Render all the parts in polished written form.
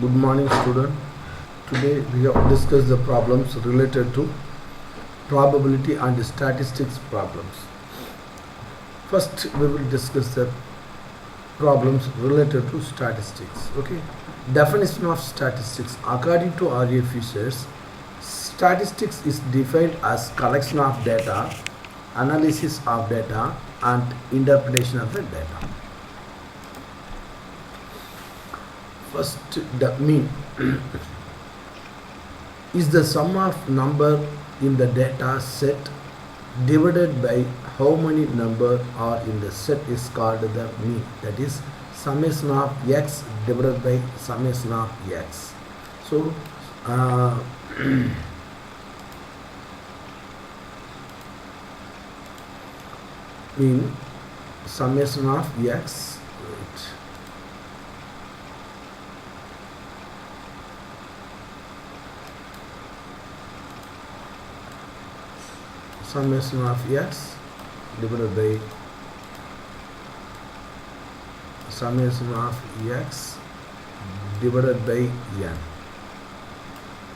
Good morning, student. Today we have discussed the problems related to probability and statistics problems. First, we will discuss the problems related to statistics. Okay. Definition of statistics. According to R.A. Fishers, statistics is defined as collection of data, analysis of data, and interpretation of the data. First, the mean is the sum of number in the data set divided by how many number are in the set is called the mean. That is summation of x divided by summation of x. So, mean summation of x. Summation of x divided by summation of x divided by n,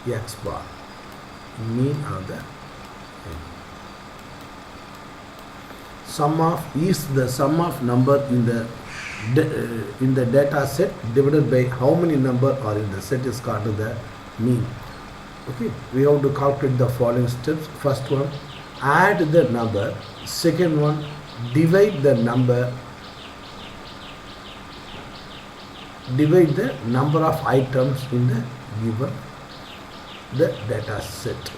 x bar, mean of the n. Sum of is the sum of number in the data set divided by how many number are in the set is called the mean. Okay, we have to calculate the following steps. First one, add the number. Second one, divide the number of items in the given the data set.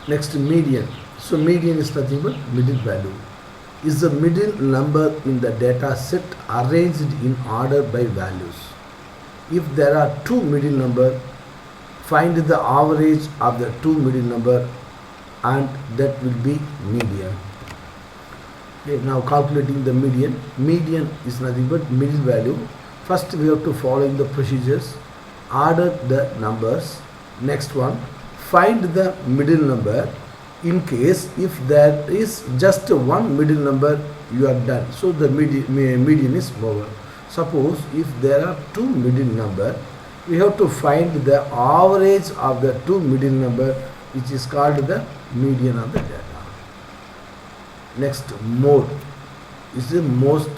Next, median. So median is nothing but middle value. Is the middle number in the data set arranged in order by values? If there are two middle number, find the average of the two middle number and that will be median. Okay, now calculating the median. Median is nothing but middle value. First we have to follow the procedures. Order the numbers. Next one, find the middle number. In case if there is just one middle number, you are done. So the median is over. Suppose if there are two middle number, we have to find the average of the two middle number, which is called the median of the data. Next, mode is the most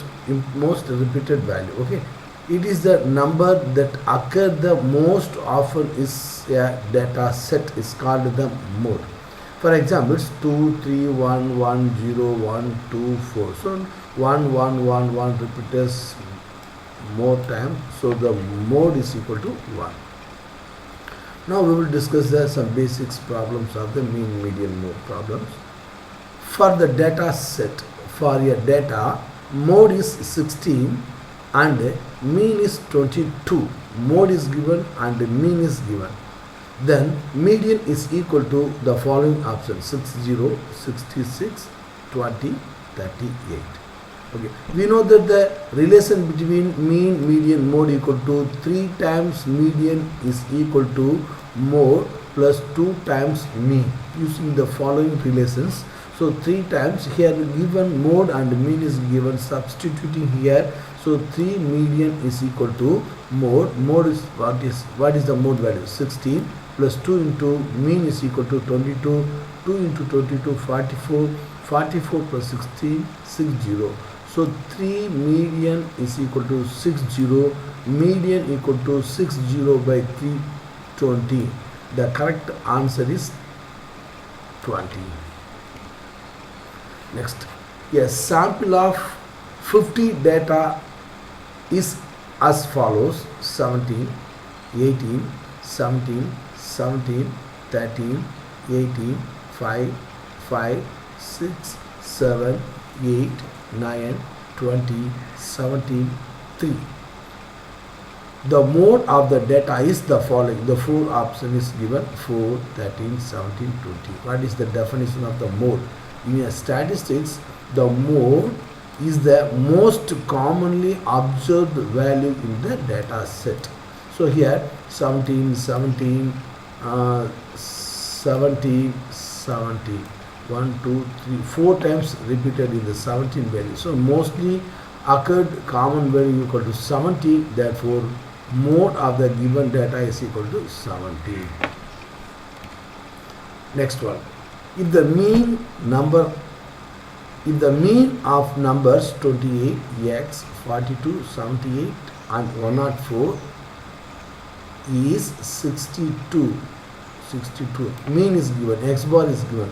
repeated value. Okay, it is the number that occur the most often is a data set is called the mode. For example, it's 2, 3, 1, 1, 0, 1, 2, 4. So 1, 1, 1, 1 repeats more time, so the mode is equal to 1. Now we will discuss some basics problems of the mean, median, mode problems. For the data set, for a data, mode is 16 and mean is 22. Mode is given and mean is given. Then median is equal to the following options: 60, 66, 20, 38. Okay. We know that the relation between mean, median, mode equal to 3 times median is equal to mode plus 2 times mean, using the following relations. So 3 times here given mode and mean is given, substituting here. So 3 median is equal to mode. Mode is what is the mode value? 16 plus 2 into mean is equal to 22. 2 into 22, 44. 44 plus 16, 60. So 3 median is equal to 60, median equal to 60 by 320. The correct answer is 20. Next, a sample of 50 data is as follows: 17, 18, 17, 17, 13, 18, 5, 5, 6, 7, 8, 9, 20, 17, 3. The mode of the data is the following. The 4 option is given: 4, 13, 17, 20. What is the definition of the mode? In a statistics, the mode is the most commonly observed value in the data set. So here 17, 17, 17, 17. 1, 2, 3, 4 times repeated in the 17 value. So mostly occurred common value equal to 70, therefore mode of the given data is equal to 70. Next one, if the mean of numbers 28, x, 42, 78 and 104 is 62, mean is given, x bar is given,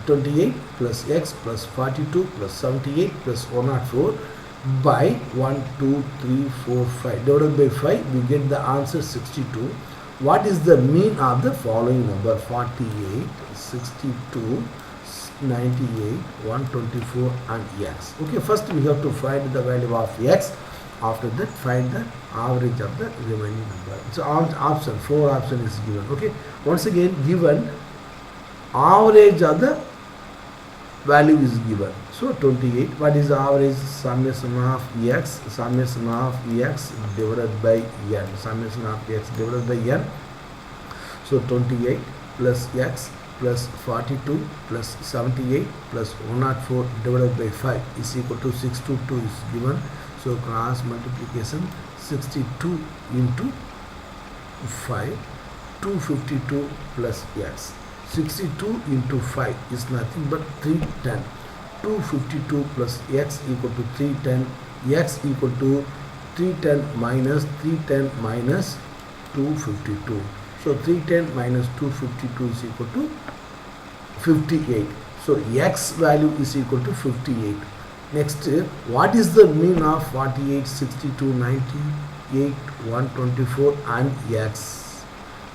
28 plus x plus 42 plus 78 plus 104 by 1, 2, 3, 4, 5 divided by 5, we get the answer 62. What is the mean of the following number? 48, 62, 98, 124 and x. Okay, first we have to find the value of x. After that, find the average of the remaining number. So option 4 option is given. Okay, once again given average of the value is given. So 28, what is the average? Summation of x, summation of x divided by n, summation of x divided by n. So 28 plus x plus 42 plus 78 plus 104 divided by 5 is equal to 622 is given. So cross multiplication, 62 into 5, 252 plus x. 62 into 5 is nothing but 310. 252 plus x equal to 310. X equal to 310 minus 310 minus 252. So 310 minus 252 is equal to 58. So x value is equal to 58. Next, what is the mean of 48, 62, 98, 124 and x?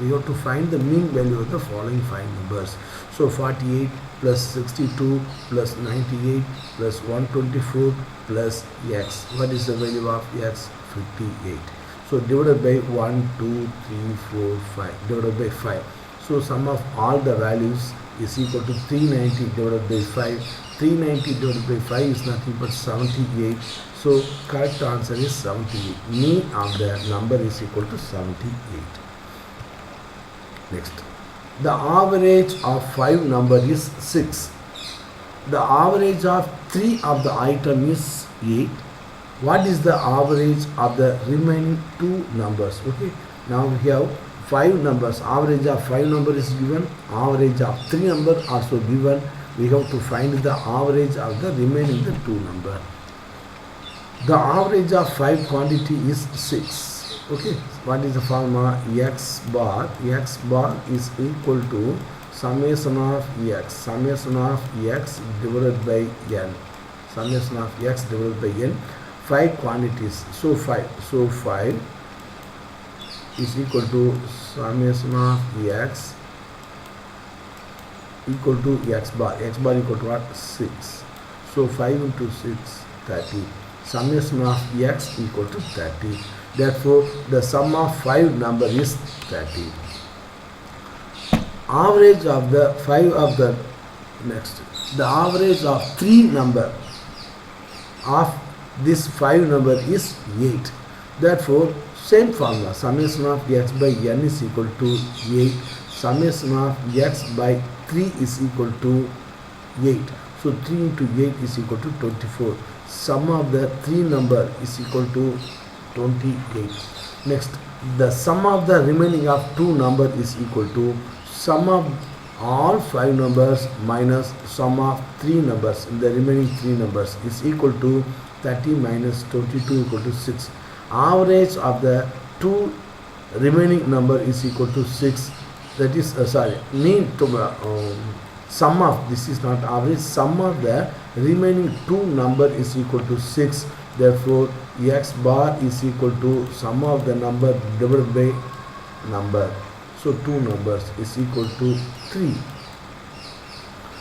We have to find the mean value of the following 5 numbers. So 48 plus 62 plus 98 plus 124 plus x. What is the value of x? 58. So divided by 1, 2, 3, 4, 5. Divided by 5. So sum of all the values is equal to 390 divided by 5. 390 divided by 5 is nothing but 78. So correct answer is 78. Mean of the number is equal to 78. Next, the average of 5 number is 6. The average of 3 of the item is 8. What is the average of the remaining 2 numbers? Okay, now we have 5 numbers. Average of 5 number is given. Average of 3 number also given. We have to find the average of the remaining 2 number. The average of 5 quantity is 6. Okay, what is the formula? X bar is equal to summation of x divided by n, summation of x divided by n. 5 quantities, so 5 is equal to summation of x equal to x bar equal to what? 6. So 5 into 6, 30. Summation of x equal to 30. Therefore, the sum of 5 number is 30. Average of the 5 of the next. The average of 3 number of this 5 number is 8. Therefore, same formula. Summation of x by n is equal to 8. Summation of x by 3 is equal to 8. So 3 into 8 is equal to 24. Sum of the 3 number is equal to 28. Next, the sum of the remaining of 2 number is equal to sum of all 5 numbers minus sum of 3 numbers. The remaining 3 numbers is equal to 30 minus 22 equal to 6. Average of the 2 remaining number is equal to 6. That is mean to sum of, this is not average, sum of the remaining 2 number is equal to 6. Therefore, x bar is equal to sum of the number divided by number. So 2 numbers is equal to 3.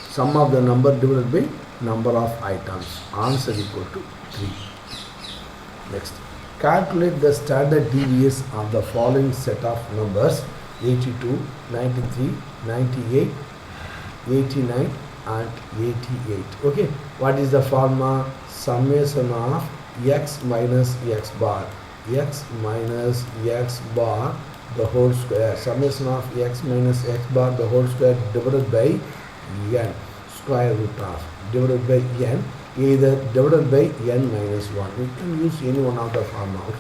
Sum of the number divided by number of items. Answer equal to 3. Next, calculate the standard deviation of the following set of numbers: 82, 93, 98, 89 and 88. Okay, what is the formula? Summation of x minus x bar the whole square. Summation of x minus x bar the whole square divided by n, square root of divided by n either divided by n minus 1. We can use any one of the formula. Okay.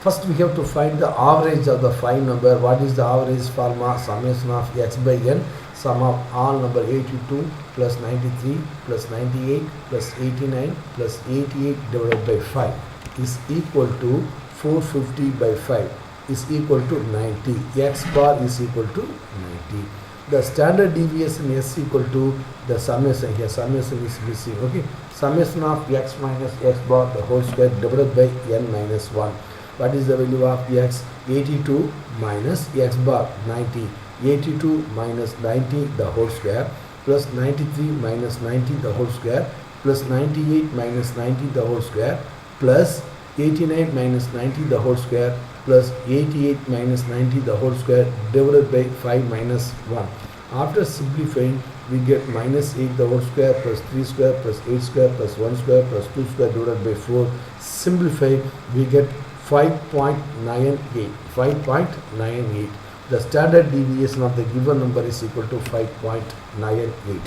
First we have to find the average of the 5 number. What is the average formula? Summation of x by n, sum of all number 82 plus 93 plus 98 plus 89 plus 88 divided by 5 is equal to 450 by 5 is equal to 90. X bar is equal to 90. The standard deviation is equal to the summation. Here summation is missing. Okay, summation of x minus x bar the whole square divided by n minus 1. What is the value of x? 82 minus x bar 90. 82 minus 90 the whole square plus 93 minus 90 the whole square plus 98 minus 90 the whole square plus 89 minus 90 the whole square plus 88 minus 90 the whole square divided by 5 minus 1. After simplifying, we get minus 8 the whole square plus 3 square plus 8 square plus 1 square plus 2 square divided by 4. Simplify, we get 5.98. 5.98. The standard deviation of the given number is equal to 5.98.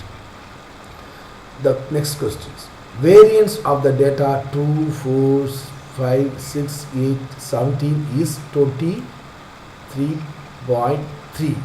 The next questions. Variance of the data 2, 4, 5, 6, 8, 17 is 23.3.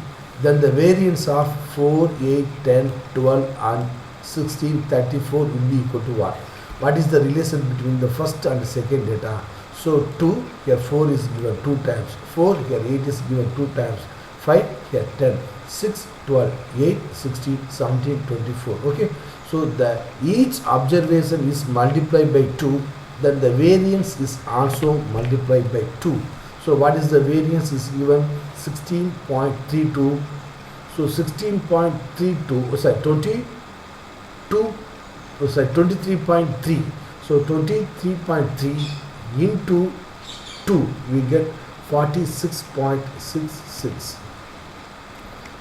Then the variance of 4, 8, 10, 12 and 16, 34 will be equal to what? What is the relation between the first and second data? So 2, here 4 is given 2 times, 4, here 8 is given 2 times, 5, here 10, 6, 12, 8, 16, 17, 24. Okay. So the each observation is multiplied by 2, then the variance is also multiplied by 2. So what is the variance is given 16.32. So 16.32, sorry, 23.3. So 23.3 into 2, we get 46.66.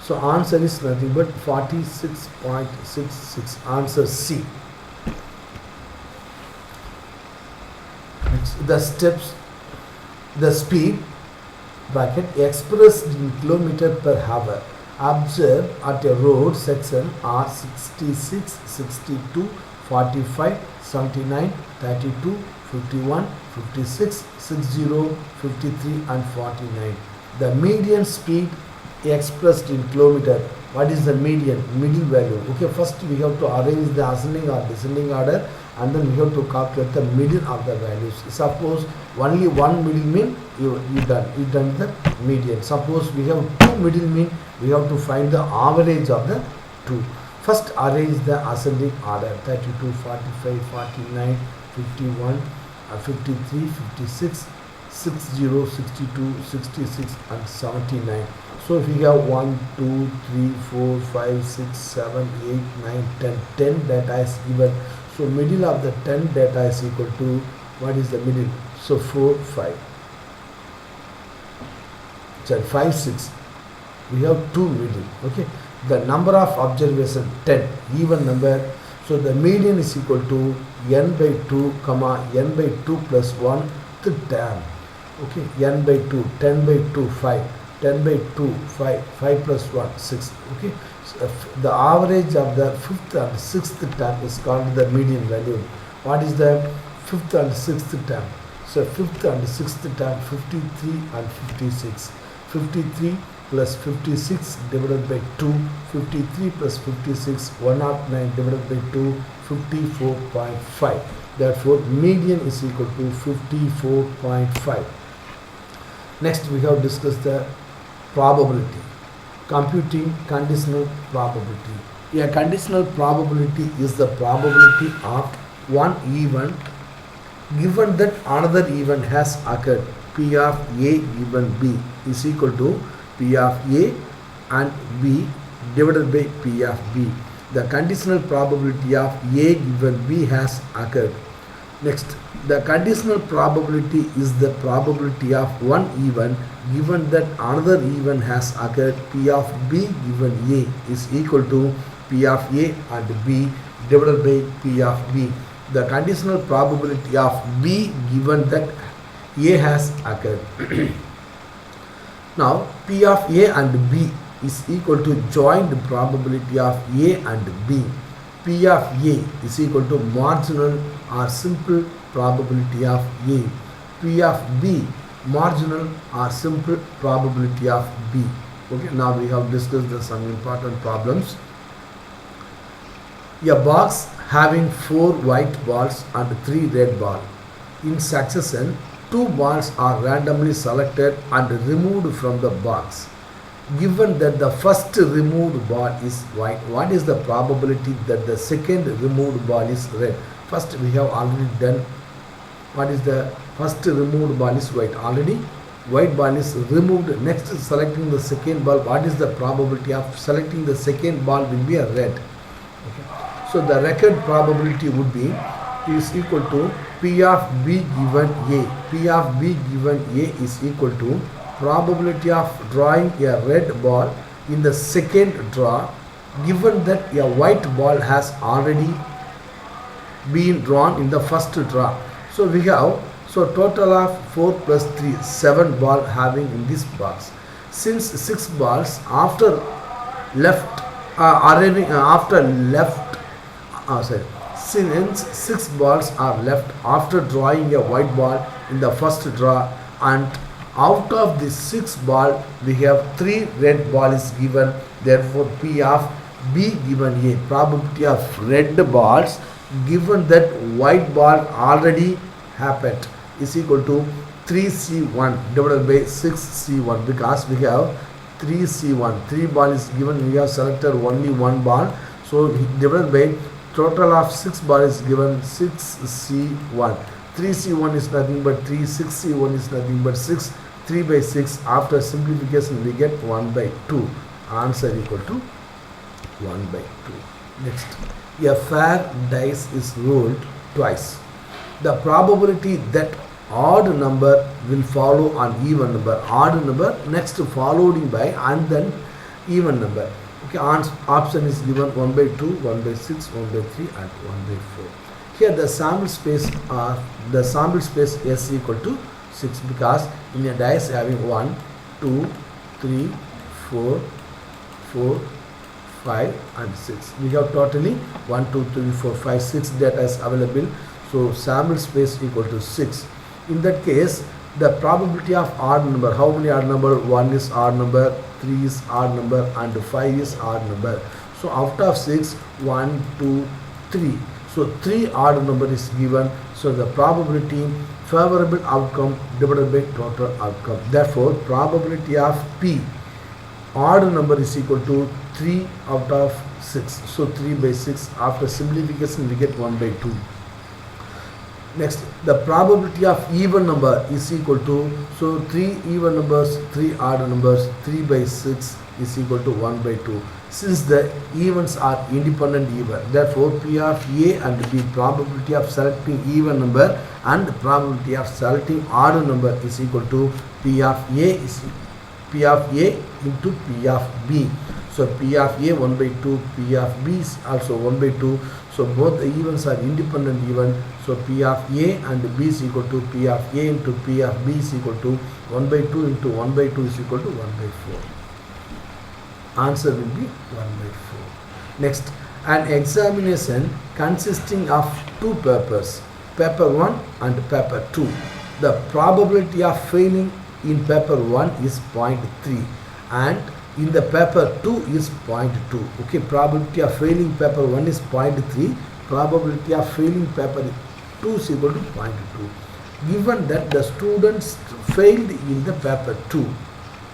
So answer is nothing but 46.66. Answer C. Next, the steps, the speed bracket expressed in kilometer per hour observed at a road section are 66, 62, 45, 79, 32, 51, 56, 60, 53 and 49. The median speed expressed in kilometer. What is the median? Middle value. Okay, first we have to arrange the ascending or descending order and then we have to calculate the middle of the values. Suppose only one middle mean, you done the median. Suppose we have two middle mean, we have to find the average of the two. First arrange the ascending order 32, 45, 49, 51, 53, 56, 60, 62, 66 and 79. So if we have 1, 2, 3, 4, 5, 6, 7, 8, 9, 10, 10 data is given. So middle of the 10 data is equal to, what is the middle? So 4, 5. So 5, 6. We have two middle. Okay. The number of observation 10, even number. So the median is equal to n by 2, comma n by 2 plus 1 to 10. Okay. N by 2, 10 by 2, 5. 10 by 2, 5, 5 plus 1, 6. Okay. So the average of the fifth and sixth term is called the median value. What is the fifth and sixth term? So fifth and sixth term 53 and 56. 53 plus 56 divided by 2, 53 plus 56, 109 divided by 2, 54.5. Therefore, median is equal to 54.5. Next, we have discussed the probability. Computing conditional probability. A conditional probability is the probability of one event given that another event has occurred. P of A given B is equal to P of A and B divided by P of B. The conditional probability of A given B has occurred. Next, the conditional probability is the probability of one event given that another event has occurred. P of B given A is equal to P of A and B divided by P of B. The conditional probability of B given that A has occurred. Now, P of A and B is equal to joint probability of A and B. P of A is equal to marginal or simple probability of A. P of B, marginal or simple probability of B. Okay, now we have discussed some important problems. A box having 4 white balls and 3 red balls. In succession, 2 balls are randomly selected and removed from the box. Given that the first removed ball is white, what is the probability that the second removed ball is red? First we have already done. What is the first removed ball is white? Already white ball is removed. Next selecting the second ball. What is the probability of selecting the second ball will be a red. Okay. So the record probability would be is equal to P of B given A. P of B given A is equal to probability of drawing a red ball in the second draw, given that a white ball has already been drawn in the first draw. So we have total of 4 plus 3, 7 ball having in this box. Since 6 balls after left since 6 balls are left after drawing a white ball in the first draw, and out of the 6 ball we have 3 red ball is given. Therefore P of B given A, probability of red balls given that white ball already happened, is equal to 3C1 divided by 6C1, because we have 3C1, 3 ball is given, we have selected only 1 ball, so divided by total of 6 ball is given 6C1. 3C1 is nothing but 3, 6C1 is nothing but 6, 3 by 6. After simplification we get 1 by 2. Answer equal to 1 by 2. Next, a fair dice is rolled twice. The probability that odd number will follow on even number, odd number next followed by and then even number. Okay, option is given 1 by 2, 1 by 6, 1 by 3 and 1 by 4. Here the sample space S equal to 6, because in a dice having 1, 2, 3, 4, 4, 5 and 6. We have totally 1, 2, 3, 4, 5, 6 data is available. So sample space equal to 6. In that case, the probability of odd number, how many odd number? 1 is odd number, 3 is odd number and 5 is odd number. So out of 6, 1, 2, 3. So 3 odd number is given. So the probability favorable outcome divided by total outcome. Therefore probability of P odd number is equal to 3 out of 6. So 3 by 6. After simplification we get 1 by 2. Next, the probability of even number is equal to, so 3 even numbers, 3 odd numbers, 3 by 6 is equal to 1 by 2. Since the evens are independent even, therefore P of A and B, probability of selecting even number and probability of selecting odd number is equal to P of A is P of A into P of B. So P of A 1 by 2, P of B is also 1 by 2. So both the evens are independent even. So P of A and B is equal to P of A into P of B is equal to 1 by 2 into 1 by 2 is equal to 1 by 4. Answer will be 1 by 4. Next, an examination consisting of 2 papers, paper 1 and paper 2. The probability of failing in paper 1 is 0.3 and in the paper 2 is 0.2. Okay, probability of failing paper 1 is 0.3, probability of failing paper 2 is equal to 0.2. Given that the students failed in the paper 2,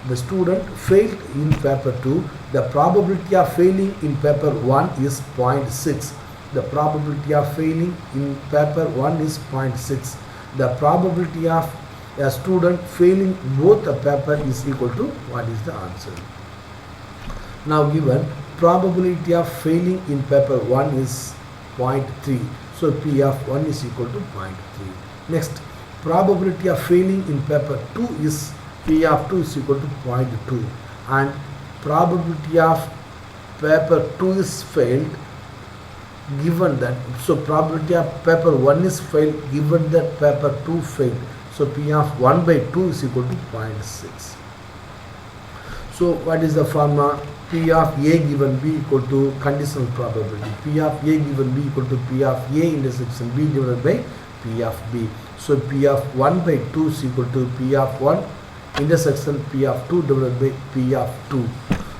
the student failed in paper 2, the probability of failing in paper 1 is 0.6. The probability of failing in paper 1 is 0.6. The probability of a student failing both the paper is equal to, what is the answer? Now given probability of failing in paper 1 is 0.3. So P of 1 is equal to 0.3. Next, probability of failing in paper 2 is P of 2 is equal to 0.2 and probability of paper 2 is failed given that, so probability of paper 1 is failed given that paper 2 failed. So P of 1 by 2 is equal to 0.6. So what is the formula? P of A given B equal to conditional probability. P of A given B equal to P of A intersection B divided by P of B. So P of 1 by 2 is equal to P of 1 intersection P of 2 divided by P of 2.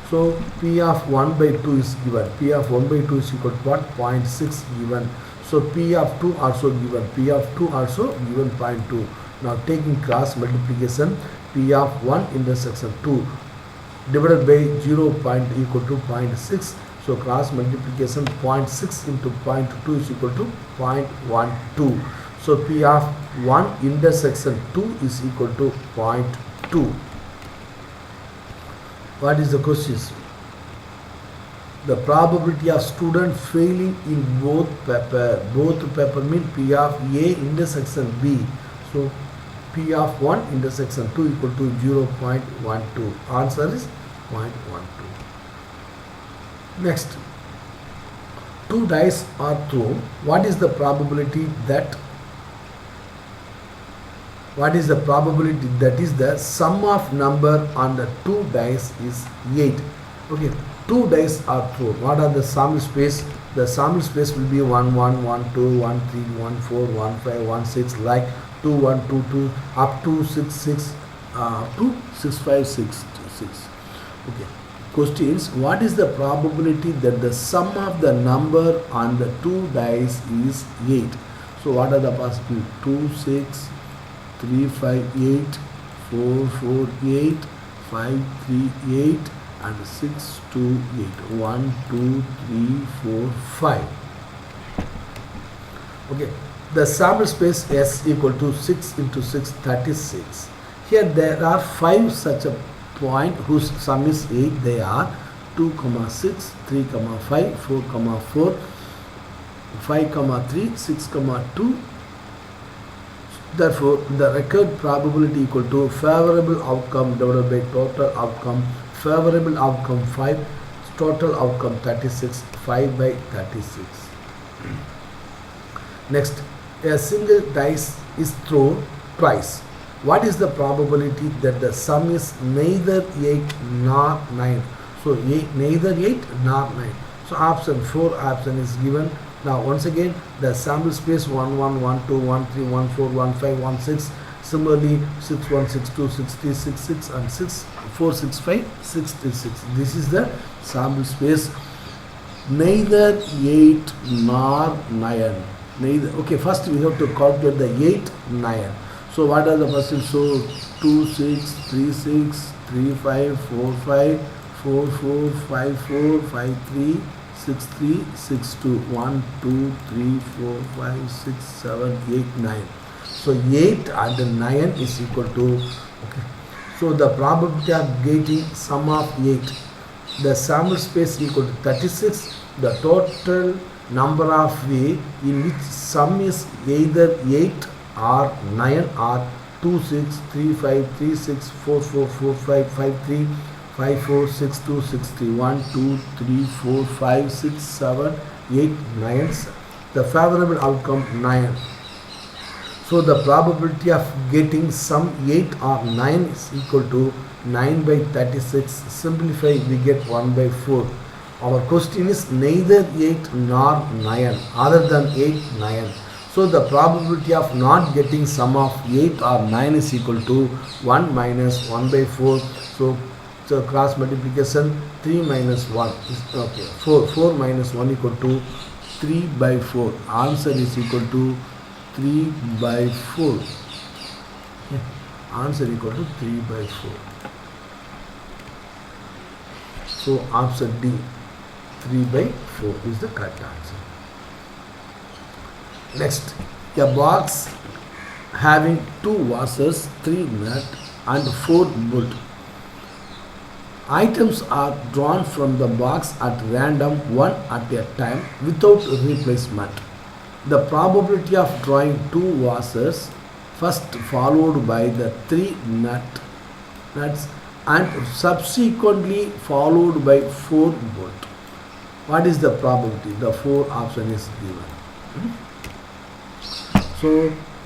So P of 1 by 2 is given. P of 1 by 2 is equal to what? 0.6 given. So P of 2 also given. P of 2 also given 0.2. Now taking cross multiplication, P of 1 intersection 2 divided by 0 point equal to 0.6. So cross multiplication 0.6 into 0.2 is equal to 0.12. So P of 1 intersection 2 is equal to 0.2. What is the question? The probability of student failing in both paper mean P of A intersection B. So P of 1 intersection 2 equal to 0.12. Answer is 0.12. Next, 2 dice are thrown. What is the probability that is the sum of number on the 2 dice is 8. Okay, 2 dice are thrown. What are the sample space? The sample space will be 1 1 1 2 1 3 1 4 1 5 1 6 like 2 1 2 2 up to 6 6 to 6 5 6 6. Okay. Questions: what is the probability that the sum of the number on the 2 dice is 8? So what are the possibilities? 2 6 3 5 8 4 4 8 5 3 8 and 6 2 8 1 2 3 4 5. Okay, the sample space S equal to 6 into 6 36. Here there are 5 such a point whose sum is 8. They are 2 comma 6 3 comma 5 4 comma 4 5 comma 3 6 comma 2. Therefore, the record probability equal to favorable outcome divided by total outcome. Favorable outcome 5, total outcome 36, 5 by 36. Next, a single dice is thrown twice. What is the probability that the sum is neither 8 nor 9? So, neither 8 nor 9. So, option 4 option is given. Now once again the sample space 1 1 1 2 1 3 1 4 1 5 1 6. Similarly 6 1 6 2 6 3 6 6 and 6 4 6 5 6 3 6. This is the sample space. Neither 8 nor 9. Neither. Okay, first we have to calculate the 8 9. So what are the percentages? So 2 6 3 6 3 5 4 5 4 4 5 4 5 3 6 3 6 2 1 2 3 4 5 6 7 8 9. So 8 and 9 is equal to, okay. So the probability of getting sum of 8, the sample space equal to 36. The total number of way in which sum is either 8 or 9 or 2 6 3 5 3 6 4 4 4 5 5 3 5 4 6 2 6 3 1 2 3 4 5 6 7 8 9. The favorable outcome 9. So the probability of getting sum 8 or 9 is equal to 9 by 36. Simplify, we get 1 by 4. Our question is neither 8 nor 9, other than 8 9. So the probability of not getting sum of 8 or 9 is equal to 1 minus 1 by 4. So cross multiplication 3 minus 1 is okay. 4 minus 1 equal to 3 by 4. Answer is equal to 3 by 4. Yeah. Answer equal to 3 by 4. So option D, 3 by 4 is the correct answer. Next, a box having 2 washers, 3 nut and 4 bolt. Items are drawn from the box at random, one at a time, without replacement. The probability of drawing 2 washers, first followed by the 3 nuts and subsequently followed by 4 bolt. What is the probability? The 4 option is given.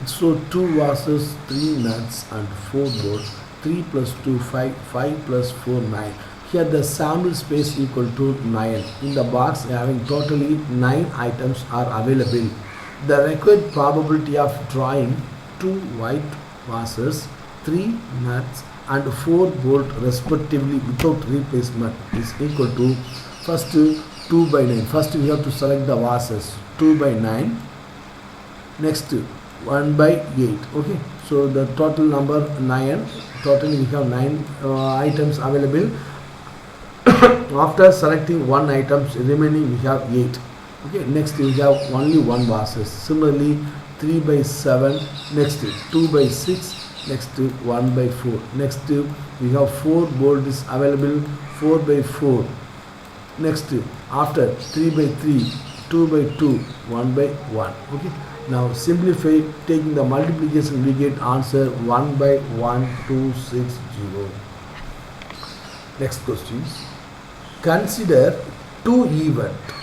So 2 washers, 3 nuts and 4 bolts. 3 plus 2 5, 5 plus 4 9. Here the sample space equal to 9. In the box having totally 9 items are available. The required probability of drawing 2 white vases, 3 nuts and 4 bolts respectively without replacement is equal to first 2 by 9. First we have to select the vases 2 by 9. Next 1 by 8. Okay. So the total number 9. Totally we have 9 items available. After selecting one item, remaining we have 8. Okay, next we have only one vases. Similarly, 3 by 7, next 2 by 6, next 1 by 4. Next we have 4 bolts available, 4 by 4. Next after 3 by 3, 2 by 2, 1 by 1. Okay. Now simplify, taking the multiplication we get answer 1 by 1260. Next questions. Consider two events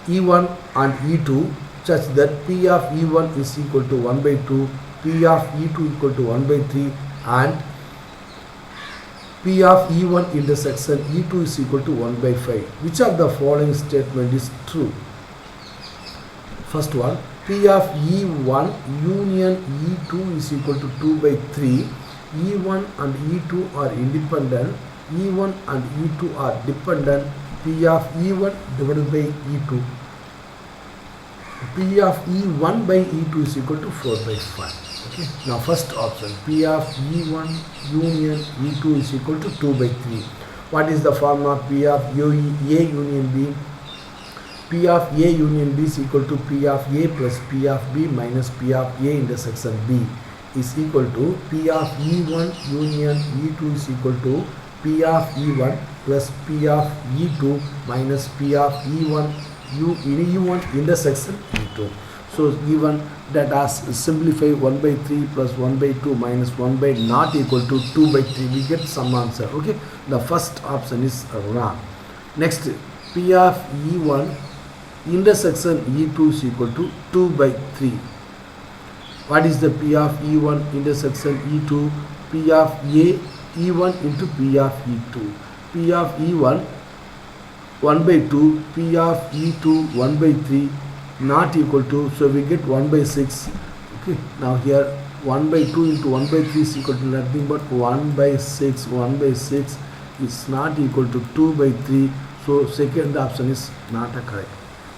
E1 and E2 such that P of E1 is equal to 1 by 2, P of E2 equal to 1 by 3 and P of E1 intersection E2 is equal to 1 by 5. Which of the following statement is true? First one, P of E1 union E2 is equal to 2 by 3. E1 and E2 are independent. E1 and E2 are dependent. P of E1 divided by E2. P of E1 by E2 is equal to 4 by 5. Okay. Now first option, P of E1 union E2 is equal to 2 by 3. What is the formula? P of A union B? P of A union B is equal to P of A plus P of B minus P of A intersection B is equal to P of E1 union E2 is equal to P of E1 plus P of E2 minus P of E1 E1 intersection E2. So given that as simplify 1 by 3 plus 1 by 2 minus 1 by not equal to 2 by 3, we get some answer. Okay, the first option is wrong. Next, P of E1 intersection E2 is equal to 2 by 3. What is the P of E1 intersection E2? P of A E1 into P of E2. P of E1 1 by 2, P of E2 1 by 3 not equal to, so we get 1 by 6. Okay, now here 1 by 2 into 1 by 3 is equal to nothing but 1 by 6. 1 by 6 is not equal to 2 by 3. So second option is not a correct.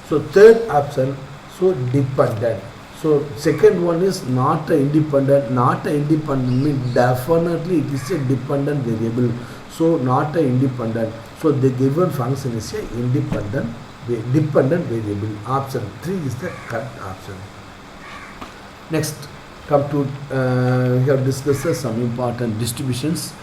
So third option, so dependent. So second one is not a independent. Not a independent means definitely it is a dependent variable. So not a independent. So the given function is a independent dependent variable. Option 3 is the correct option. Next, come to we have discussed some important distributions.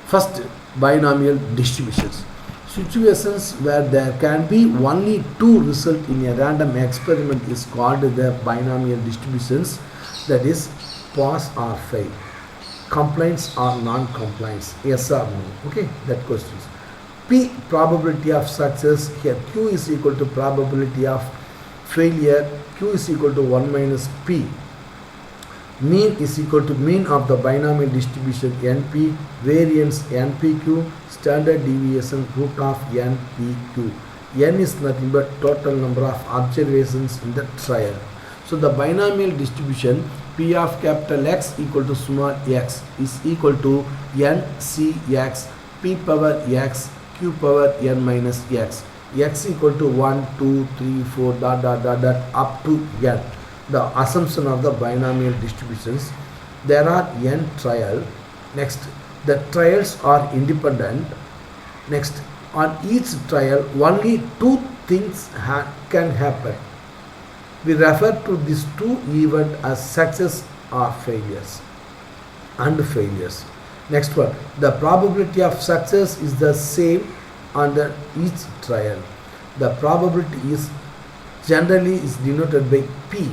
First, binomial distributions. Situations where there can be only two results in a random experiment is called the binomial distributions, that is pass or fail, compliance or non-compliance, yes or no. Okay, that questions. P probability of success, here Q is equal to probability of failure, Q is equal to 1 minus P. Mean is equal to mean of the binomial distribution NP, variance NPQ, standard deviation root of NPQ. N is nothing but total number of observations in the trial. So the binomial distribution P of capital X equal to small x is equal to NCX, P power X, Q power N minus X. X equal to 1, 2, 3, 4 dot up to N. The assumption of the binomial distributions. There are n trial. Next, the trials are independent. Next, on each trial only two things can happen. We refer to these two events as success or failures and failures. Next one, the probability of success is the same under each trial. The probability is generally is denoted by P.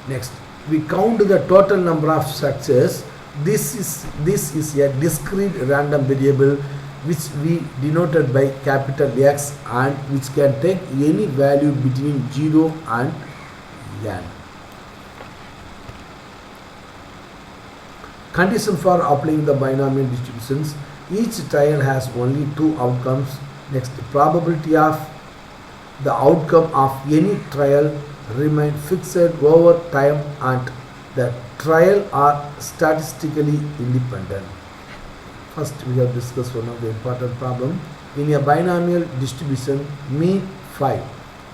Next, we count the total number of success. This is a discrete random variable which we denoted by capital X and which can take any value between 0 and n. Condition for applying the binomial distributions. Each trial has only two outcomes. Next, probability of the outcome of any trial remain fixed over time and the trial are statistically independent. First, we have discussed one of the important problem. In a binomial distribution, mean 5,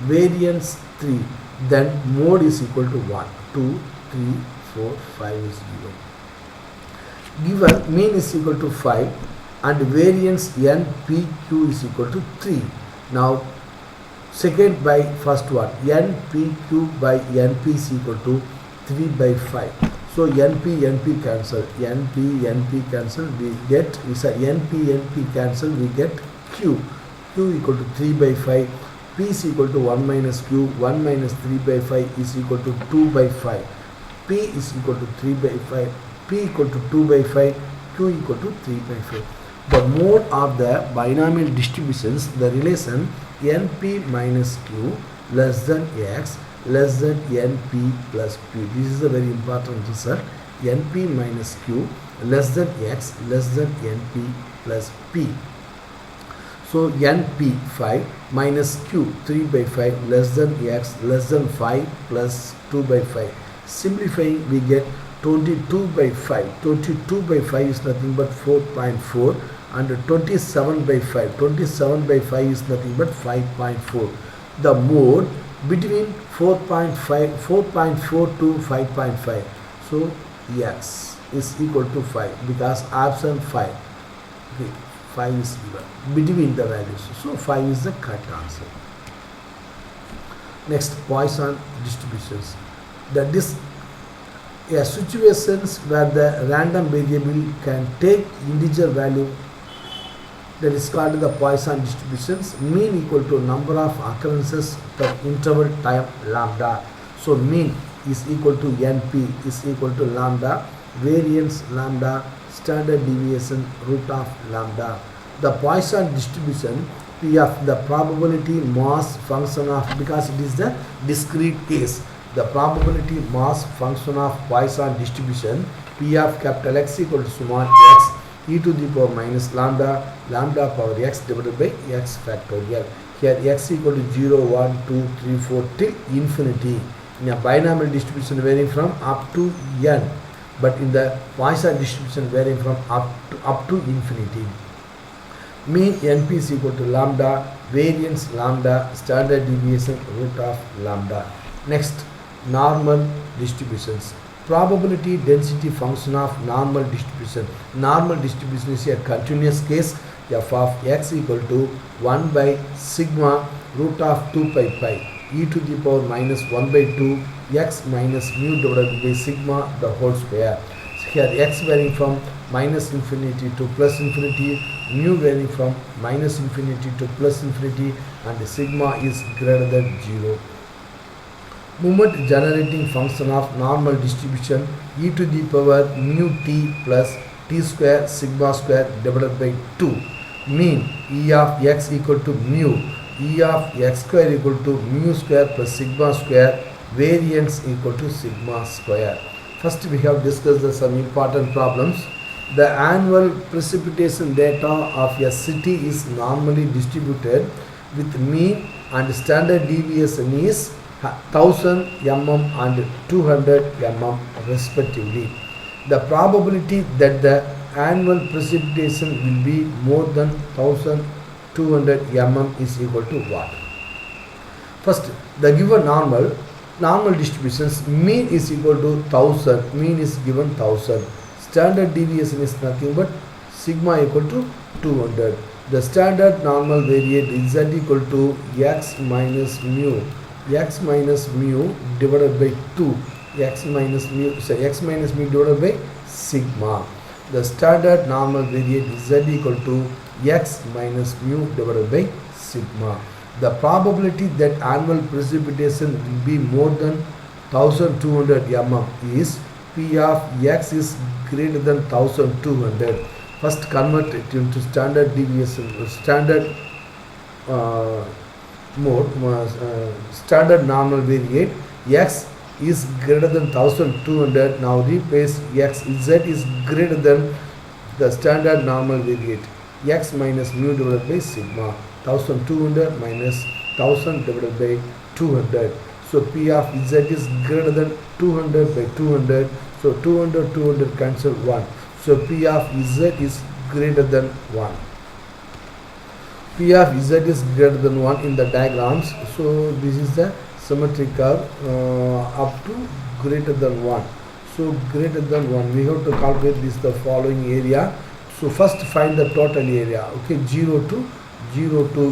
variance 3, then mode is equal to 1, 2, 3, 4, 5 is given. Given mean is equal to 5 and variance NPQ is equal to 3. Now, second by first one, NPQ by NP is equal to 3 by 5. So NP cancel, NP cancel, we get NP cancel, we get Q equal to 3 by 5, P is equal to 1 minus Q, 1 minus 3 by 5 is equal to 2 by 5, P is equal to 3 by 5, P equal to 2 by 5, Q equal to 3 by 5. The mode of the binomial distributions, the relation NP minus Q less than X less than NP plus P. This is a very important result. NP minus Q less than X less than NP plus P. So NP 5 minus Q 3 by 5 less than X less than 5 plus 2 by 5. Simplifying, we get 22 by 5. 22 by 5 is nothing but 4.4 and 27 by 5. 27 by 5 is nothing but 5.4. The mode between 4.4 to 5.5. So X is equal to 5 because absent 5. Okay, 5 is given between the values. So 5 is the correct answer. Next, Poisson distributions. That is situations where the random variable can take integer value, that is called the Poisson distributions. Mean equal to number of occurrences per interval time lambda. So mean is equal to NP is equal to lambda, variance lambda, standard deviation root of lambda. The Poisson distribution P of the probability mass function of, because it is the discrete case, the probability mass function of Poisson distribution P of capital X equal to small x e to the power minus lambda, lambda power x divided by x factorial. Here x equal to 0, 1, 2, 3, 4 till infinity. In a binomial distribution varying from up to n, but in the Poisson distribution varying from up to infinity. Mean NP is equal to lambda, variance lambda, standard deviation root of lambda. Next, normal distributions. Probability density function of normal distribution. Normal distribution is a continuous case. F of x equal to 1 by sigma root of 2 pi pi e to the power minus 1 by 2 x minus mu divided by sigma the whole square. So here x varying from minus infinity to plus infinity, mu varying from minus infinity to plus infinity, and the sigma is greater than 0. Moment generating function of normal distribution e to the power mu t plus t square sigma square divided by 2. Mean E of x equal to mu, E of x square equal to mu square plus sigma square, variance equal to sigma square. First, we have discussed some important problems. The annual precipitation data of a city is normally distributed with mean and standard deviation is 1000 mm and 200 mm respectively. The probability that the annual precipitation will be more than 1200 mm is equal to what? First, the given normal distributions, mean is equal to 1000, mean is given 1000. Standard deviation is nothing but sigma equal to 200. The standard normal variate is z equal to x minus mu divided by 2, x minus mu divided by sigma. The standard normal variate is z equal to x minus mu divided by sigma. The probability that annual precipitation will be more than 1200 mm is P of x is greater than 1200. First, convert it into standard deviation, standard standard normal variate. X is greater than 1200. Now replace x z is greater than the standard normal variate x minus mu divided by sigma, 1200 minus 1000 divided by 200. So P of Z is greater than 200 by 200. So 200 cancel 1. So P of Z is greater than 1. P of Z is greater than 1 in the diagrams. So this is the symmetric curve up to greater than 1. So greater than 1, we have to calculate this the following area. So first find the total area. Okay, 0 to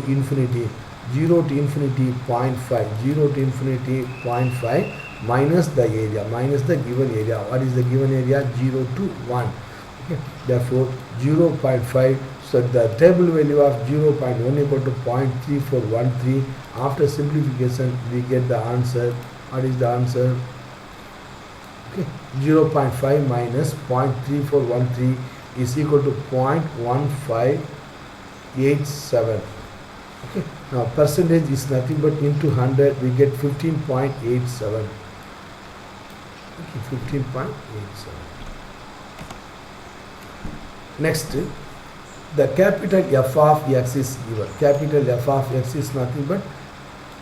infinity. 0 to infinity 0.5, 0 to infinity 0.5 minus the area, minus the given area. What is the given area? 0 to 1. Okay, therefore 0.5. So the table value of 0.1 equal to 0.3413. After simplification, we get the answer. What is the answer? Okay, 0.5 minus 0.3413 is equal to 0.1587. Okay, now percentage is nothing but into 100, we get 15.87. Okay, 15.87. Next, the capital F of x is given. Capital F of x is nothing but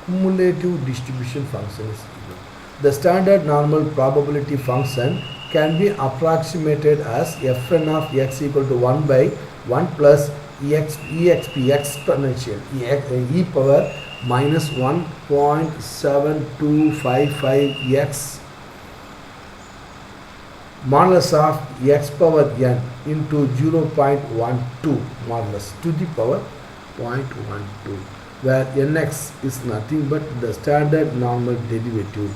cumulative distribution function is given. The standard normal probability function can be approximated as Fn of x equal to 1 by 1 plus exp exponential e power minus 1.7255x modulus of x power n into 0.12 modulus to the power 0.12, where nx is nothing but the standard normal derivative.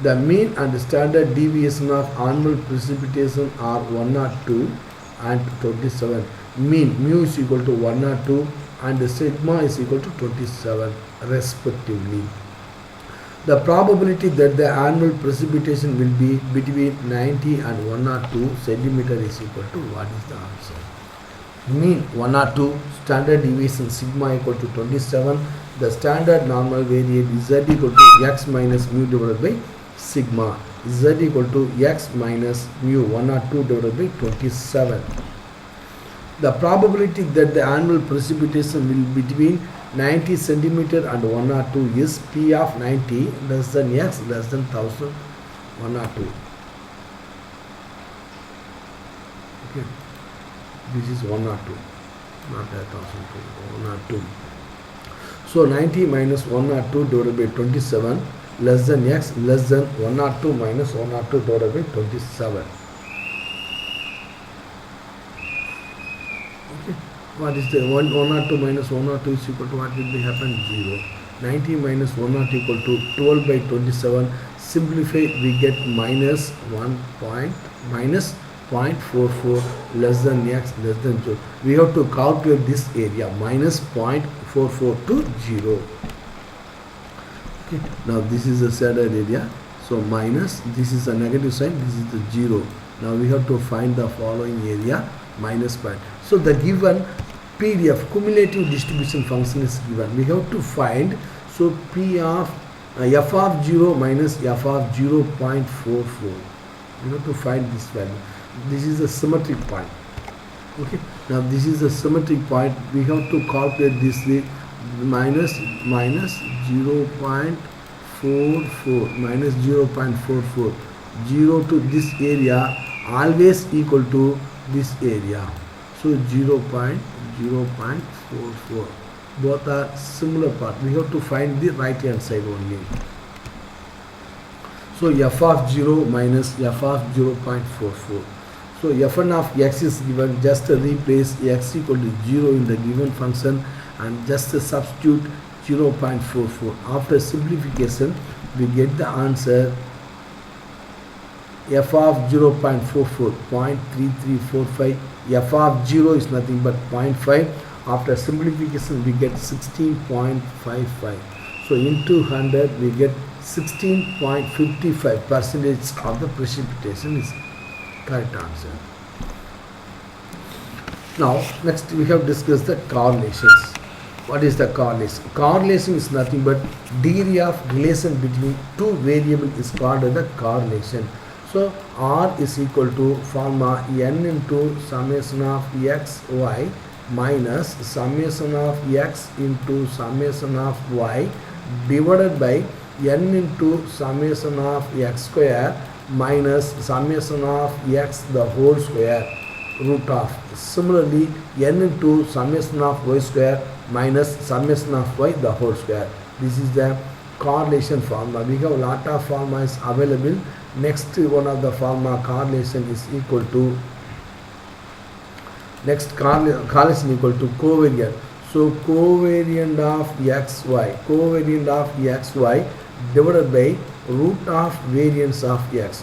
The mean and standard deviation of annual precipitation are 102 and 27. Mean mu is equal to 102 and sigma is equal to 27 respectively. The probability that the annual precipitation will be between 90 and 102 centimeter is equal to, what is the answer? Mean 102, standard deviation sigma equal to 27, the standard normal variate z equal to x minus mu divided by sigma, z equal to x minus mu 102 divided by 27. The probability that the annual precipitation will be between 90 centimeter and 102 is P of 90 less than x less than 1000 102. Okay, this is 102, not 1002, 102. So 90 minus 102 divided by 27 less than x less than 102 minus 102 divided by 27. What is the 102 minus 102 is equal to, what will be happen? 0. 90 minus 102 equal to 12 by 27. Simplify, we get minus 0.44 less than x less than 0. We have to calculate this area, minus 0.44 to 0. Okay. Now this is the standard area. So minus, this is a negative sign, this is the 0. Now we have to find the following area, minus point. So the given PDF cumulative distribution function is given. We have to find, so P of f of 0 minus f of 0.44. We have to find this value. This is a symmetric point. Okay. Now this is a symmetric point. We have to calculate this way, minus 0.44 minus 0.44. 0 to this area always equal to this area. So 0.44. Both are similar part. We have to find the right hand side only. So f of 0 minus f of 0.44. So fn of x is given. Just replace x equal to 0 in the given function and just substitute 0.44. After simplification, we get the answer f of 0.44, 0.3345. F of 0 is nothing but 0.5. After simplification, we get 16.55. So into 100, we get 16.55% of the precipitation is correct answer. Now, next we have discussed the correlations. What is the correlation? Correlation is nothing but degree of relation between two variables is called the correlation. So R is equal to formula n into summation of x y minus summation of x into summation of y divided by n into summation of x square minus summation of x the whole square root of. Similarly, n into summation of y square minus summation of y the whole square. This is the correlation formula. We have a lot of formulas available. Next one of the formula correlation is equal to correlation equal to covariant. So covariant of xy divided by root of variance of x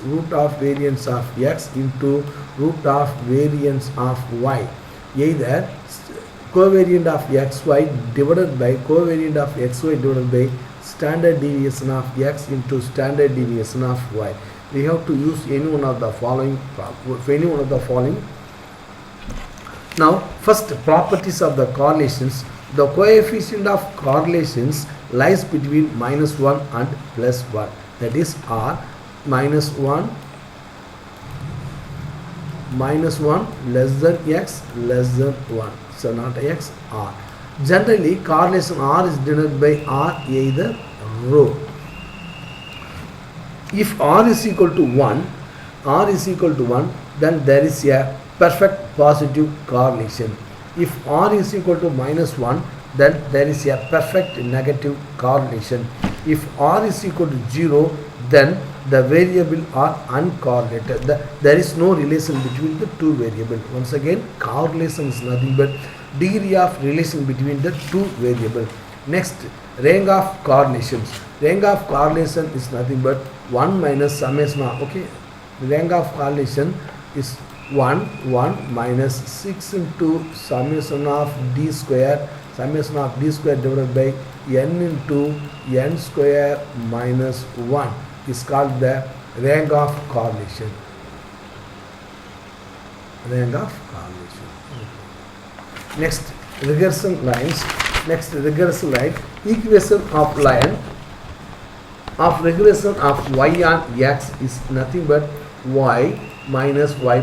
into root of variance of y. Either covariant of xy divided by standard deviation of x into standard deviation of y. We have to use any one of the following. Now, first, properties of the correlations. The coefficient of correlations lies between -1 and +1. That is R -1 less than x less than 1. So not x, R. Generally, correlation R is denoted by R either rho. If R is equal to 1, then there is a perfect positive correlation. If R is equal to -1, then there is a perfect negative correlation. If R is equal to 0, then the variable are uncorrelated. There is no relation between the two variables. Once again, correlation is nothing but degree of relation between the two variables. Next, range of correlations. Range of correlation is nothing but 1 minus summation of, okay, range of correlation is 1 minus 6 into summation of d square divided by n into n square minus 1 is called the range of correlation. Next, regression lines. Equation of line of regression of y on x is nothing but y minus y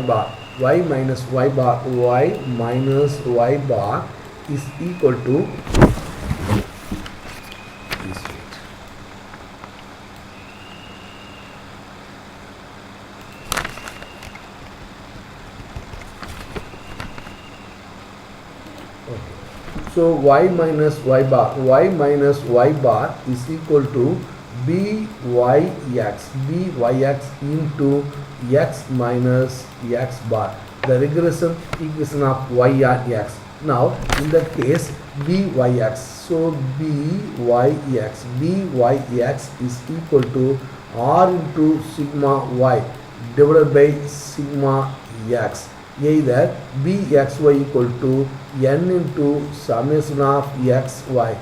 bar is equal to this. Okay. So y minus y bar is equal to byx into x minus x bar, the regression equation of y on x. Now in that case, byx, so byx is equal to r into sigma y divided by sigma x. Either bxy equal to n into summation of xy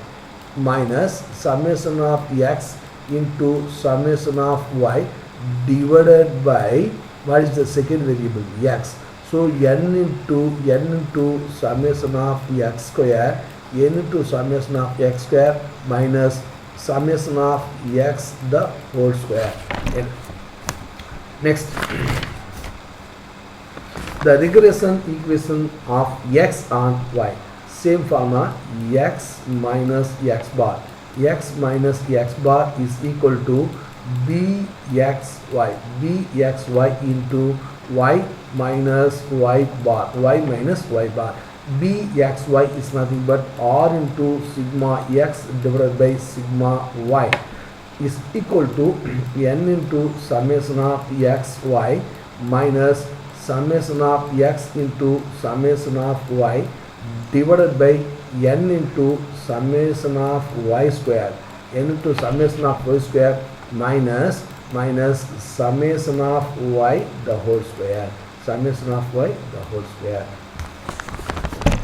minus summation of x into summation of y divided by, what is the second variable, x. So n into summation of x square minus summation of x the whole square. Next, the regression equation of x on y. Same formula, x minus x bar is equal to bxy into y minus y bar. Bxy is nothing but r into sigma x divided by sigma y is equal to n into summation of xy minus summation of x into summation of y divided by n into summation of y square minus summation of y the whole square.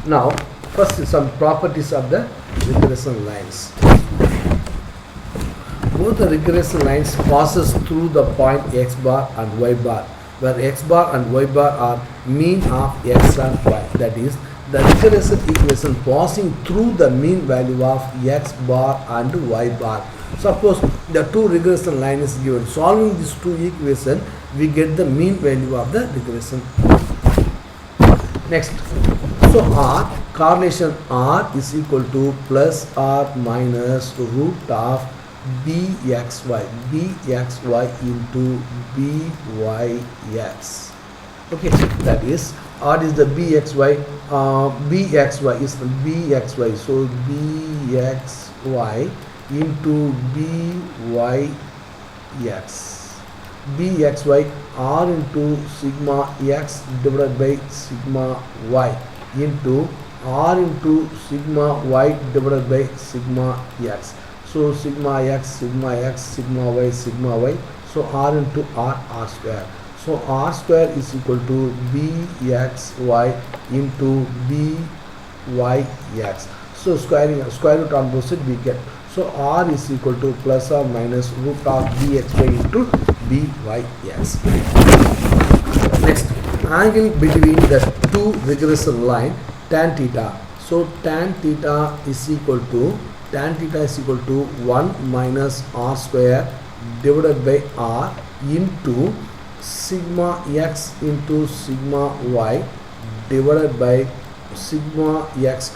Now, first some properties of the regression lines. Both the regression lines passes through the point x bar and y bar, where x bar and y bar are mean of x and y. That is, the regression equation passing through the mean value of x bar and y bar. Suppose the two regression line is given. Solving these two equations, we get the mean value of the regression. Next, so R, correlation R is equal to plus or minus root of bxy into byx. Okay, that is R is the bxy, bxy is the bxy, so bxy into byx, bxy R into sigma x divided by sigma y into R into sigma y divided by sigma x. So sigma x, sigma x, sigma y, so R into R square. So R square is equal to bxy into byx. So square root on both sides we get. So R is equal to plus or minus root of bxy into byx. Next, angle between the two regression line tan theta. So tan theta is equal to 1 minus R square divided by R into sigma x into sigma y divided by sigma x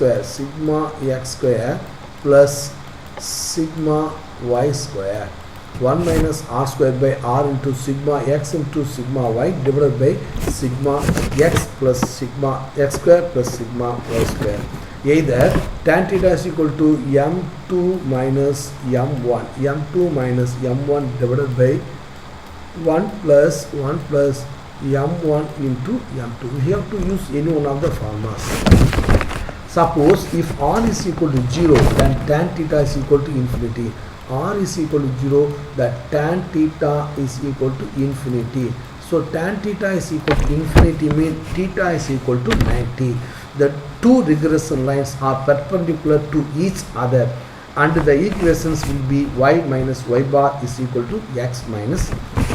square plus sigma y square. 1 minus R square by R into sigma x into sigma y divided by sigma x plus sigma x square plus sigma y square. Either tan theta is equal to m2 minus m1 divided by 1 plus m1 into m2. We have to use any one of the formulas. Suppose if R is equal to 0, then tan theta is equal to infinity. R is equal to 0, that tan theta is equal to infinity. So tan theta is equal to infinity means theta is equal to 90. The two regression lines are perpendicular to each other and the equations will be y minus y bar is equal to x minus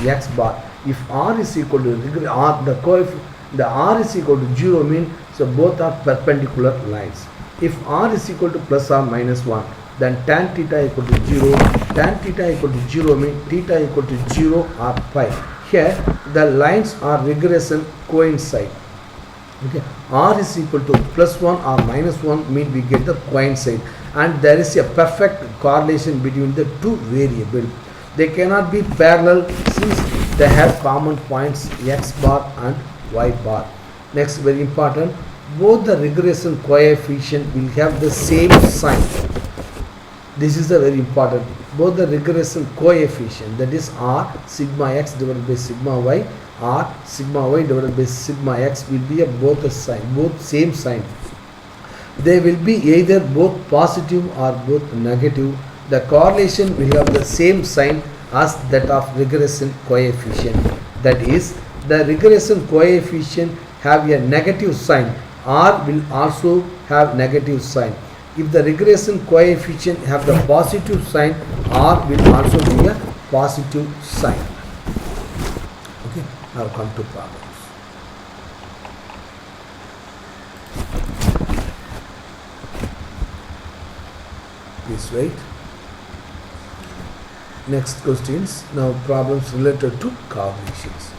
x bar. If R is equal to the R is equal to 0 means so both are perpendicular lines. If R is equal to plus or minus 1, then tan theta equal to 0. Tan theta equal to 0 means theta equal to 0 or pi. Here the lines are regression coincide. Okay, R is equal to plus 1 or minus 1 means we get the coincide, and there is a perfect correlation between the two variables. They cannot be parallel since they have common points x bar and y bar. Next, very important, both the regression coefficient will have the same sign. This is a very important. Both the regression coefficient, that is R sigma x divided by sigma y, R sigma y divided by sigma x will be a both a sign, both same sign. They will be either both positive or both negative. The correlation will have the same sign as that of regression coefficient. That is, the regression coefficient have a negative sign. R will also have negative sign. If the regression coefficient have the positive sign, R will also be a positive sign. Okay, now come to problems. Please wait. Next questions. Now problems related to correlations.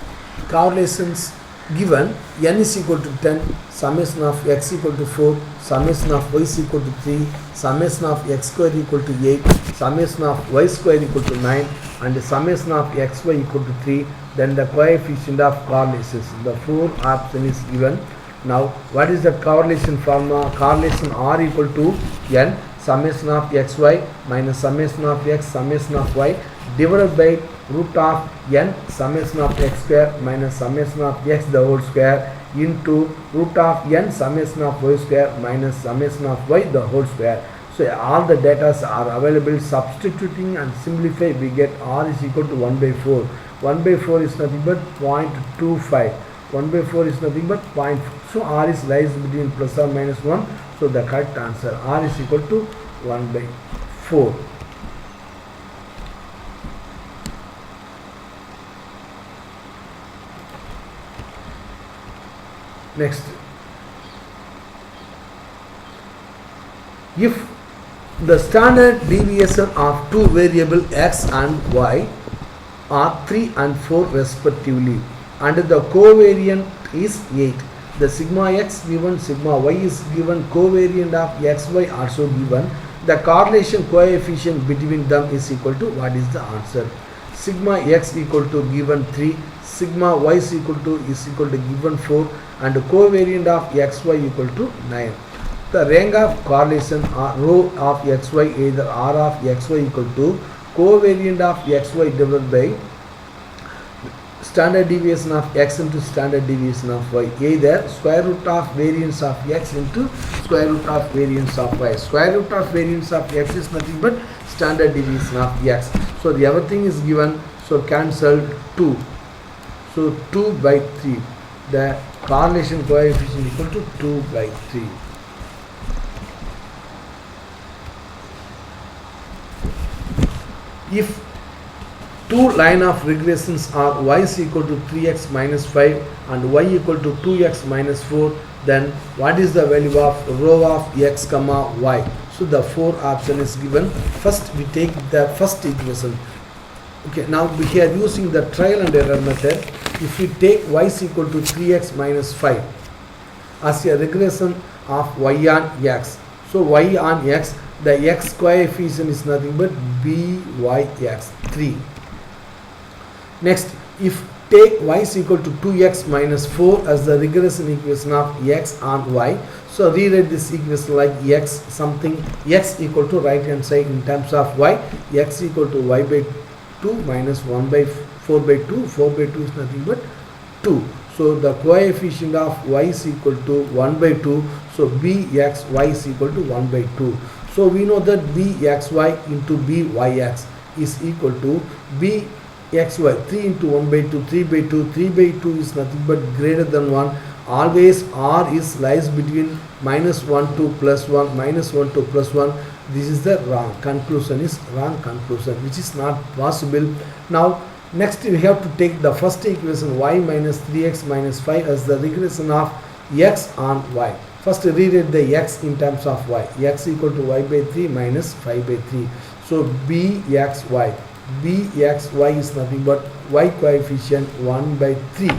Correlations given n is equal to 10, summation of x equal to 4, summation of y is equal to 3, summation of x square equal to 8, summation of y square equal to 9, and summation of xy equal to 3, then the coefficient of correlations. The four option is given. Now what is the correlation formula? Correlation R equal to n summation of xy minus summation of x summation of y divided by root of n summation of x square minus summation of x the whole square into root of n summation of y square minus summation of y the whole square. So all the data are available. Substituting and simplify, we get R is equal to 1 by 4. 1 by 4 is nothing but 0.25. 1 by 4 is nothing but 0.4. So R is lies between plus or minus 1. So the correct answer R is equal to 1 by 4. Next, if the standard deviation of two variable x and y are 3 and 4 respectively, and the covariant is 8. The sigma x given, sigma y is given, covariant of xy also given. The correlation coefficient between them is equal to, what is the answer? Sigma x equal to given 3, sigma y is equal to given 4, and covariant of xy equal to 9. The rank of correlation or rho of xy, either r of xy equal to covariant of xy divided by standard deviation of x into standard deviation of y, either square root of variance of x into square root of variance of y. Square root of variance of x is nothing but standard deviation of x. So the everything is given, so cancelled 2. So 2 by 3. The correlation coefficient equal to 2 by 3. If two line of regressions are y is equal to 3x minus 5 and y equal to 2x minus 4, then what is the value of rho of x comma y? So the 4 option is given. First we take the first equation. Okay, now we are using the trial and error method. If we take y is equal to 3x minus 5 as a regression of y on x, so y on x, the x coefficient is nothing but byx 3. Next, if take y is equal to 2x minus 4 as the regression equation of x on y, so rewrite this equation like x something, x equal to right hand side in terms of y, x equal to y by 2 minus 1 by 4 by 2, 4 by 2 is nothing but 2. So the coefficient of y is equal to 1 by 2, so bxy is equal to 1 by 2. So we know that bxy into byx is equal to bxy 3 into 1 by 2, 3 by 2, 3 by 2 is nothing but greater than 1. Always r is lies between minus 1 to plus 1, minus 1 to plus 1. This is the wrong conclusion, is wrong conclusion, which is not possible. Now next we have to take the first equation y minus 3x minus 5 as the regression of x on y. First rewrite the x in terms of y, x equal to y by 3 minus 5 by 3. So bxy is nothing but y coefficient 1 by 3.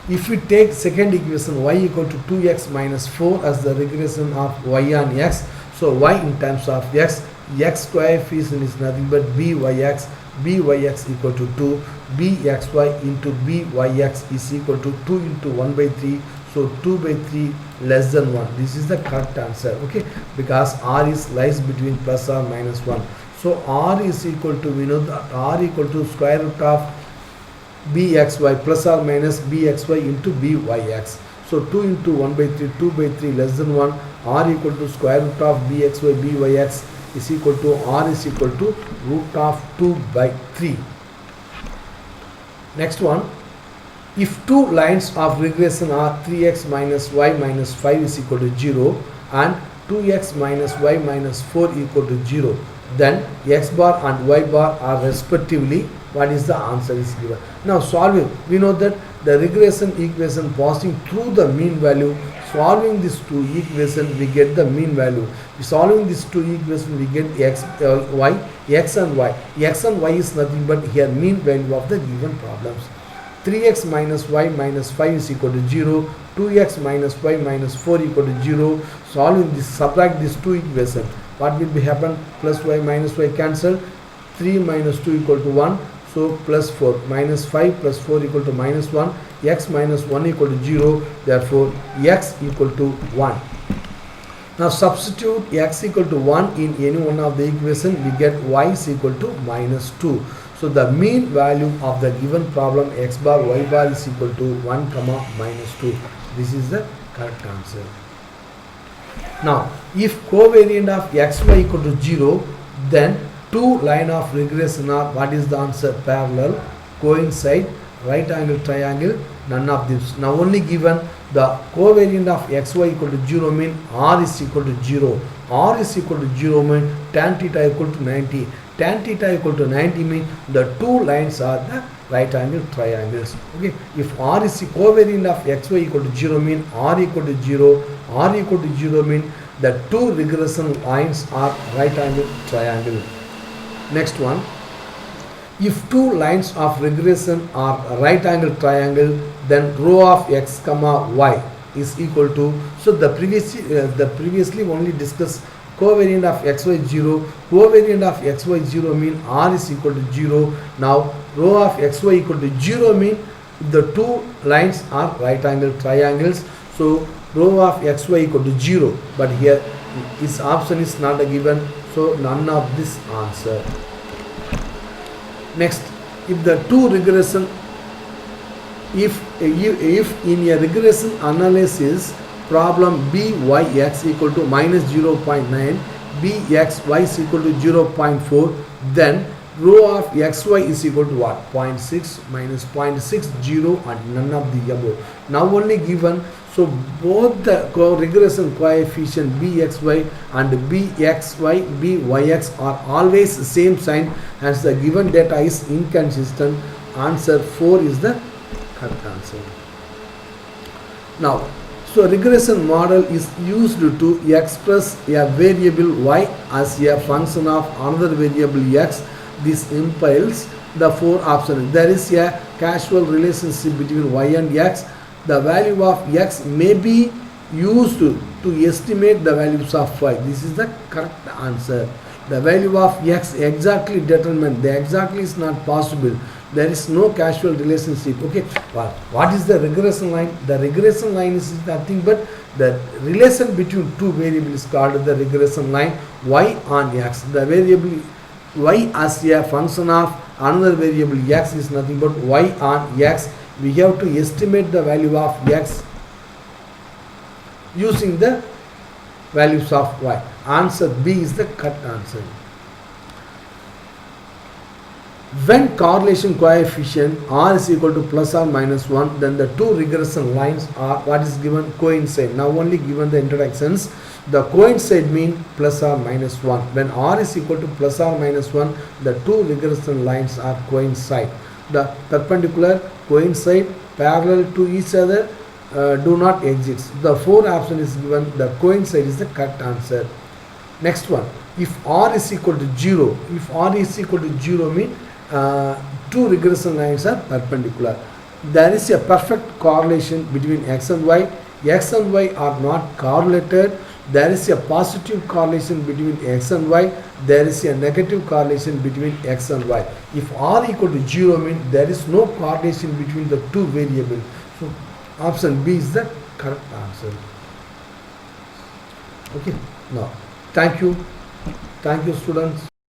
If we take second equation y equal to 2x minus 4 as the regression of y on x, so y in terms of x, x coefficient is nothing but byx equal to 2, bxy into byx is equal to 2 into 1 by 3, so 2 by 3 less than 1. This is the correct answer, okay, because r is lies between plus or minus 1. So r is equal to, we know that r equal to square root of bxy plus or minus bxy into byx. So 2 into 1 by 3, 2 by 3 less than 1, r equal to square root of bxy byx is equal to, r is equal to root of 2 by 3. Next one, if two lines of regression are 3x minus y minus 5 is equal to 0 and 2x minus y minus 4 equal to 0, then x bar and y bar are respectively, what is the answer is given. Now solving, we know that the regression equation passing through the mean value, solving these two equations we get the mean value. Solving these two equations we get x and y. X and y is nothing but here mean value of the given problems. 3x minus y minus 5 is equal to 0, 2x minus y minus 4 equal to 0. Solving this, subtract these two equations, what will be happen? Plus y minus y cancelled, 3 minus 2 equal to 1, so plus 4, minus 5 plus 4 equal to minus 1, x minus 1 equal to 0, therefore x equal to 1. Now substitute x equal to 1 in any one of the equation, we get y is equal to minus 2. So the mean value of the given problem x bar y bar is equal to 1 comma minus 2. This is the correct answer. Now if covariant of xy equal to 0, then two line of regression are, what is the answer? Parallel, coincide, right angle triangle, none of this. Now only given the covariant of xy equal to 0 mean r is equal to 0. R is equal to 0 mean tan theta equal to 90. Tan theta equal to 90 mean the two lines are the right angle triangles. Okay, if r is the covariant of xy equal to 0 mean r equal to 0, r equal to 0 mean the two regression lines are right angle triangle. Next one, If two lines of regression are right angle triangle, then rho of x comma y is equal to, so the previously only discussed covariant of xy0, covariant of xy0 mean r is equal to 0. Now rho of xy equal to 0 mean the two lines are right angle triangles, so rho of xy equal to 0, but here this option is not given, so none of this answer. Next, if the two regression, if in a regression analysis problem byx equal to minus 0.9, bxy is equal to 0.4, then rho of xy is equal to what? 0.6 minus 0.60 and none of the above. Now only given, so both the regression coefficient bxy and byx are always the same sign, as the given data is inconsistent. Answer 4 is the correct answer. Now, so regression model is used to express a variable y as a function of another variable x. This implies the four options. There is a causal relationship between y and x. The value of x may be used to estimate the values of y. This is the correct answer. The value of x exactly determined. The exactly is not possible. There is no causal relationship. Okay. Well, what is the regression line? The regression line is nothing but the relation between two variables called the regression line, y on x. The variable y as a function of another variable x is nothing but y on x. We have to estimate the value of x using the values of y. Answer B is the correct answer. When correlation coefficient r is equal to plus or minus 1, then the two regression lines are what is given coincide. Now only given the introductions, the coincide mean plus or minus 1. When r is equal to plus or minus 1, the two regression lines are coincide. The perpendicular, coincide, parallel to each other, do not exist. The four option is given, the coincide is the correct answer. Next one, if r is equal to 0, if r is equal to 0 mean two regression lines are perpendicular. There is a perfect correlation between x and y. X and y are not correlated. There is a positive correlation between x and y. There is a negative correlation between x and y. If r equal to 0 means there is no correlation between the two variables. So option B is the correct answer. Okay. Now, thank you students.